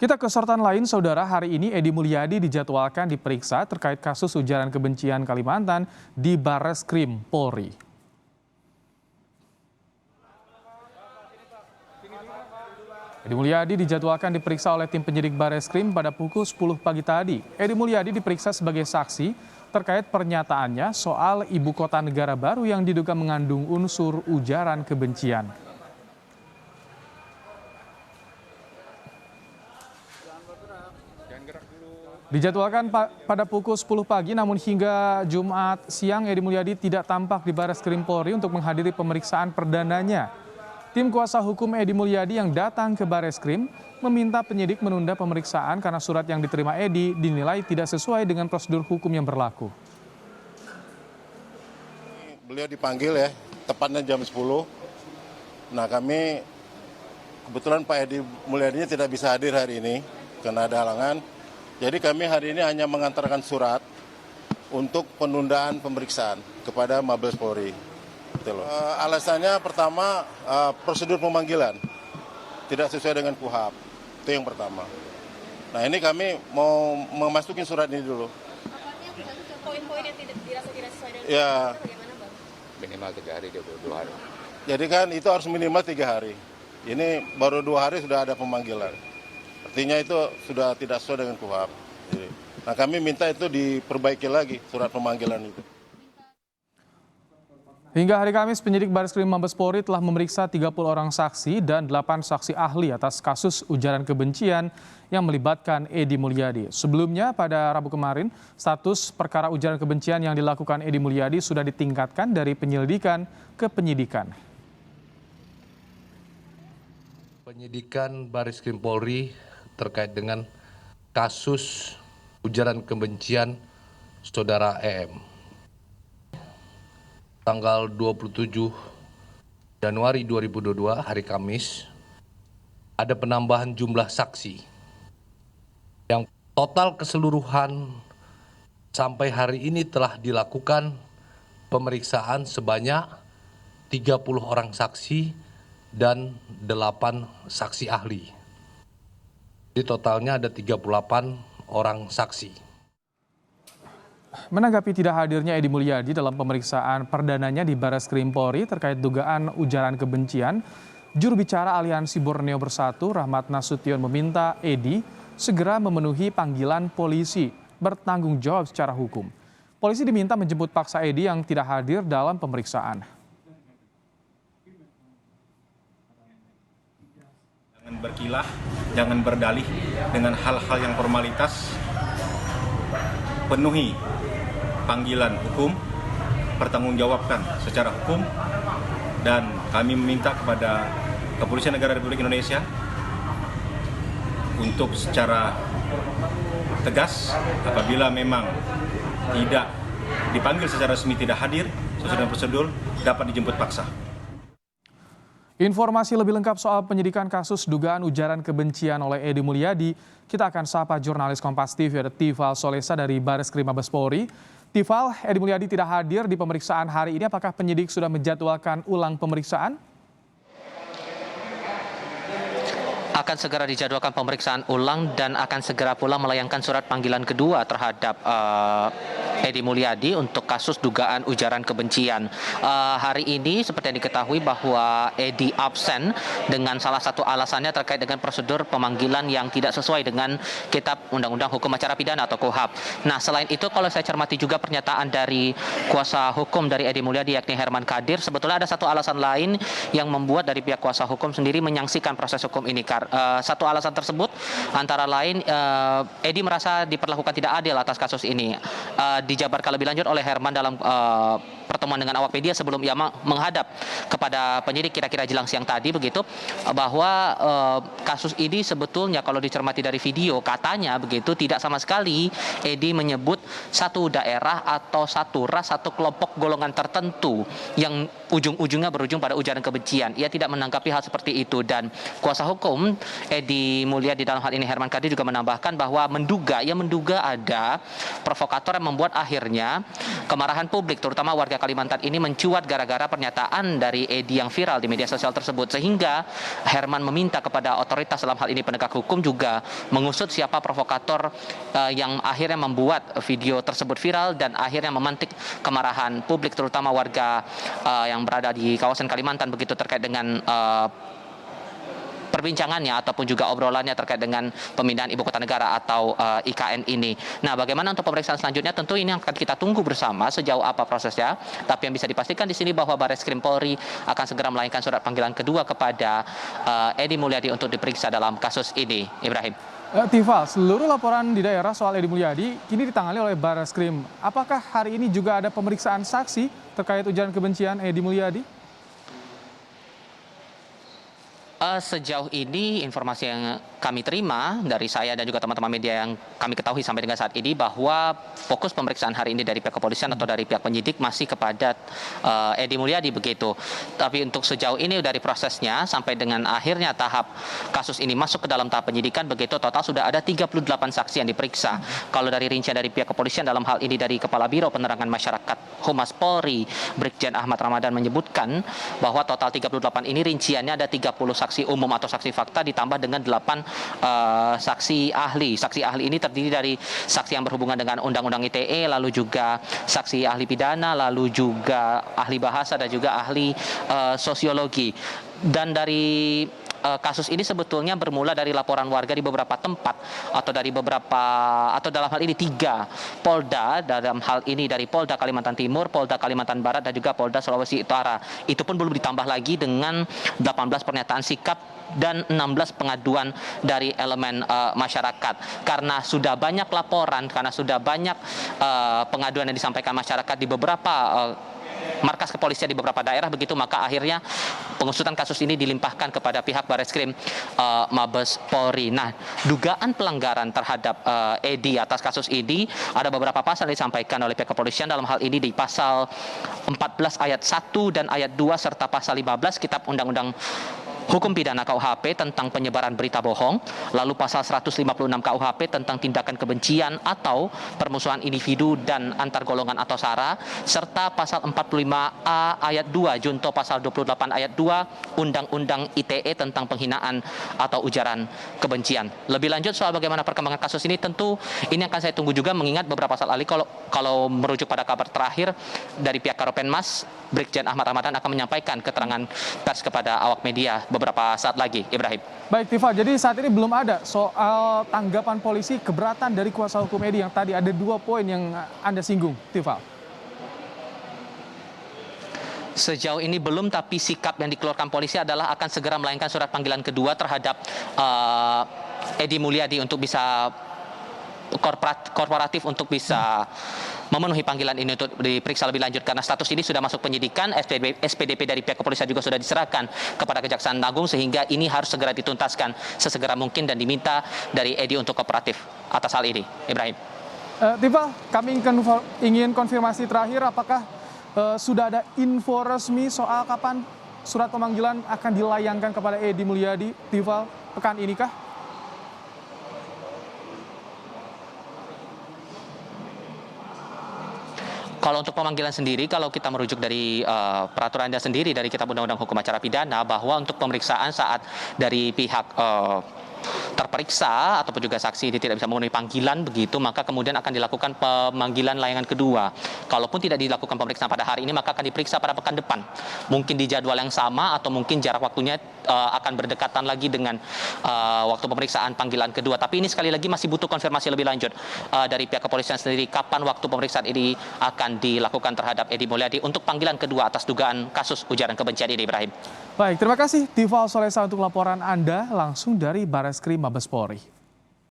Kita ke sorotan lain, Saudara. Hari ini Edi Mulyadi dijadwalkan diperiksa terkait kasus ujaran kebencian Kalimantan di Barreskrim Polri. Edi Mulyadi dijadwalkan diperiksa oleh tim penyidik Barreskrim pada pukul 10 pagi tadi. Edi Mulyadi diperiksa sebagai saksi terkait pernyataannya soal ibu kota negara baru yang diduga mengandung unsur ujaran kebencian. Dijadwalkan pada pukul 10 pagi, namun hingga Jumat siang Edi Mulyadi tidak tampak di Barreskrim Polri untuk menghadiri pemeriksaan perdananya. Tim kuasa hukum Edi Mulyadi yang datang ke Barreskrim meminta penyidik menunda pemeriksaan karena surat yang diterima Edi dinilai tidak sesuai dengan prosedur hukum yang berlaku. Beliau dipanggil ya, tepatnya jam 10. Nah kami, kebetulan Pak Edi Mulyadi tidak bisa hadir hari ini karena ada halangan. Jadi kami hari ini hanya mengantarkan surat untuk penundaan pemeriksaan kepada Mabes Polri. Alasannya pertama, prosedur pemanggilan tidak sesuai dengan KUHP. Itu yang pertama. Nah ini kami mau memasukin surat ini dulu. Poin-poin yang dirasa tidak sesuai dengan ya, bagaimana, Bang? Minimal 3 hari, 22 hari. Jadi kan itu harus minimal 3 hari. Ini baru 2 hari sudah ada pemanggilan. Artinya itu sudah tidak sesuai dengan KUHP. Nah kami minta itu diperbaiki lagi surat pemanggilan itu. Hingga hari Kamis, penyidik Barreskrim Mabes Polri telah memeriksa 30 orang saksi dan 8 saksi ahli atas kasus ujaran kebencian yang melibatkan Edi Mulyadi. Sebelumnya pada Rabu kemarin, status perkara ujaran kebencian yang dilakukan Edi Mulyadi sudah ditingkatkan dari penyelidikan ke penyidikan. Penyidikan Barreskrim Polri terkait dengan kasus ujaran kebencian Saudara EM. Tanggal 27 Januari 2022, hari Kamis, ada penambahan jumlah saksi. Yang total keseluruhan sampai hari ini telah dilakukan pemeriksaan sebanyak 30 orang saksi dan 8 saksi ahli. Di totalnya ada 38 orang saksi. Menanggapi tidak hadirnya Edi Mulyadi dalam pemeriksaan perdananya di Barreskrim Polri terkait dugaan ujaran kebencian, juru bicara Aliansi Borneo Bersatu Rahmat Nasution meminta Edi segera memenuhi panggilan polisi bertanggung jawab secara hukum. Polisi diminta menjemput paksa Edi yang tidak hadir dalam pemeriksaan. Jangan berkilah, jangan berdalih dengan hal-hal yang formalitas. Penuhi panggilan hukum, pertanggungjawabkan secara hukum, dan kami meminta kepada Kepolisian Negara Republik Indonesia untuk secara tegas apabila memang tidak dipanggil secara resmi, tidak hadir sesuai dengan prosedur, dapat dijemput paksa. Informasi lebih lengkap soal penyidikan kasus dugaan ujaran kebencian oleh Edi Mulyadi, kita akan sapa jurnalis Kompas TV ada Tifal Solesa dari Barreskrim Mabes Polri. Tifal, Edi Mulyadi tidak hadir di pemeriksaan hari ini. Apakah penyidik sudah menjadwalkan ulang pemeriksaan? Akan segera dijadwalkan pemeriksaan ulang dan akan segera pula melayangkan surat panggilan kedua terhadap Edi Mulyadi untuk kasus dugaan ujaran kebencian. Hari ini seperti yang diketahui bahwa Edi absen dengan salah satu alasannya terkait dengan prosedur pemanggilan yang tidak sesuai dengan Kitab Undang-Undang Hukum Acara Pidana atau KUHP. Nah, selain itu kalau saya cermati juga pernyataan dari kuasa hukum dari Edi Mulyadi yakni Herman Kadir, sebetulnya ada satu alasan lain yang membuat dari pihak kuasa hukum sendiri menyaksikan proses hukum ini. Satu alasan tersebut antara lain Edi merasa diperlakukan tidak adil atas kasus ini. Dijabarkan lebih lanjut oleh Herman dalam pertemuan dengan awak media sebelum ia menghadap kepada penyidik kira-kira jelang siang tadi begitu, bahwa kasus ini sebetulnya kalau dicermati dari video katanya begitu tidak sama sekali Edi menyebut satu daerah atau satu ras, satu kelompok golongan tertentu yang ujung-ujungnya berujung pada ujaran kebencian. Ia tidak menanggapi hal seperti itu, dan kuasa hukum Edi Mulyadi dalam hal ini Herman Kadir juga menambahkan bahwa ia menduga ada provokator yang membuat akhirnya kemarahan publik terutama warga Kalimantan ini mencuat gara-gara pernyataan dari Edi yang viral di media sosial tersebut, sehingga Herman meminta kepada otoritas dalam hal ini penegak hukum juga mengusut siapa provokator yang akhirnya membuat video tersebut viral dan akhirnya memantik kemarahan publik, terutama warga yang berada di kawasan Kalimantan begitu terkait dengan perbincangannya ataupun juga obrolannya terkait dengan pemindahan ibu kota negara atau IKN ini. Nah, bagaimana untuk pemeriksaan selanjutnya? Tentu ini akan kita tunggu bersama sejauh apa prosesnya. Tapi yang bisa dipastikan di sini bahwa Barreskrim Polri akan segera melayangkan surat panggilan kedua kepada Edi Mulyadi untuk diperiksa dalam kasus ini. Ibrahim. Tifal, seluruh laporan di daerah soal Edi Mulyadi kini ditangani oleh Barreskrim. Apakah hari ini juga ada pemeriksaan saksi terkait ujaran kebencian Edi Mulyadi? Sejauh ini informasi yang kami terima dari saya dan juga teman-teman media yang kami ketahui sampai dengan saat ini bahwa fokus pemeriksaan hari ini dari pihak kepolisian atau dari pihak penyidik masih kepada Edi Mulyadi begitu. Tapi untuk sejauh ini dari prosesnya sampai dengan akhirnya tahap kasus ini masuk ke dalam tahap penyidikan begitu, total sudah ada 38 saksi yang diperiksa. Kalau dari rincian dari pihak kepolisian dalam hal ini dari Kepala Biro Penerangan Masyarakat Humas Polri Brigjen Ahmad Ramadan menyebutkan bahwa total 38 ini rinciannya ada 30 saksi umum atau saksi fakta ditambah dengan 8 saksi ahli. Saksi ahli ini terdiri dari saksi yang berhubungan dengan Undang-Undang ITE, lalu juga saksi ahli pidana, lalu juga ahli bahasa dan juga ahli sosiologi. Dan dari kasus ini sebetulnya bermula dari laporan warga di beberapa tempat atau dalam hal ini 3 Polda, dalam hal ini dari Polda Kalimantan Timur, Polda Kalimantan Barat dan juga Polda Sulawesi Utara. Itu pun belum ditambah lagi dengan 18 pernyataan sikap dan 16 pengaduan dari elemen masyarakat. Karena sudah banyak laporan, karena sudah banyak pengaduan yang disampaikan masyarakat di beberapa markas kepolisian di beberapa daerah begitu, maka akhirnya pengusutan kasus ini dilimpahkan kepada pihak Barreskrim Mabes Polri. Nah, dugaan pelanggaran terhadap Edi atas kasus ini ada beberapa pasal yang disampaikan oleh pihak kepolisian, dalam hal ini di pasal 14 ayat 1 dan ayat 2 serta pasal 15 Kitab Undang-Undang Hukum Pidana KUHP tentang penyebaran berita bohong, lalu pasal 156 KUHP tentang tindakan kebencian atau permusuhan individu dan antar golongan atau SARA, serta pasal 45A ayat 2 junto pasal 28 ayat 2 Undang-Undang ITE tentang penghinaan atau ujaran kebencian. Lebih lanjut soal bagaimana perkembangan kasus ini, tentu ini akan saya tunggu juga, mengingat beberapa saat lalu kalau merujuk pada kabar terakhir dari pihak Karopenmas, Brigjen Ahmad Ramadan akan menyampaikan keterangan pers kepada awak media beberapa saat lagi. Ibrahim. Baik, Tifal, jadi saat ini belum ada soal tanggapan polisi keberatan dari kuasa hukum Edi yang tadi ada 2 poin yang Anda singgung, Tifal. Sejauh ini belum, tapi sikap yang dikeluarkan polisi adalah akan segera melayangkan surat panggilan kedua terhadap Edi Mulyadi untuk bisa korporatif untuk bisa memenuhi panggilan ini untuk diperiksa lebih lanjut, karena status ini sudah masuk penyidikan. SPDP dari pihak kepolisian juga sudah diserahkan kepada Kejaksaan Agung, sehingga ini harus segera dituntaskan sesegera mungkin dan diminta dari Edi untuk kooperatif atas hal ini. Ibrahim. Tifal, kami ingin konfirmasi terakhir, apakah sudah ada info resmi soal kapan surat pemanggilan akan dilayangkan kepada Edi Mulyadi, Tifal, pekan ini kah? Kalau untuk pemanggilan sendiri, kalau kita merujuk dari peraturannya sendiri dari Kitab Undang-Undang Hukum Acara Pidana, bahwa untuk pemeriksaan saat dari pihak terperiksa ataupun juga saksi ini tidak bisa memenuhi panggilan begitu, maka kemudian akan dilakukan pemanggilan layangan kedua. Kalaupun tidak dilakukan pemeriksaan pada hari ini, maka akan diperiksa pada pekan depan. Mungkin di jadwal yang sama atau mungkin jarak waktunya akan berdekatan lagi dengan waktu pemeriksaan panggilan kedua. Tapi ini sekali lagi masih butuh konfirmasi lebih lanjut dari pihak kepolisian sendiri kapan waktu pemeriksaan ini akan dilakukan terhadap Edi Mulyadi untuk panggilan kedua atas dugaan kasus ujaran kebencian ini, Ibrahim. Baik, terima kasih Tifal Solesa untuk laporan Anda langsung dari Barreskrim Mabes Polri.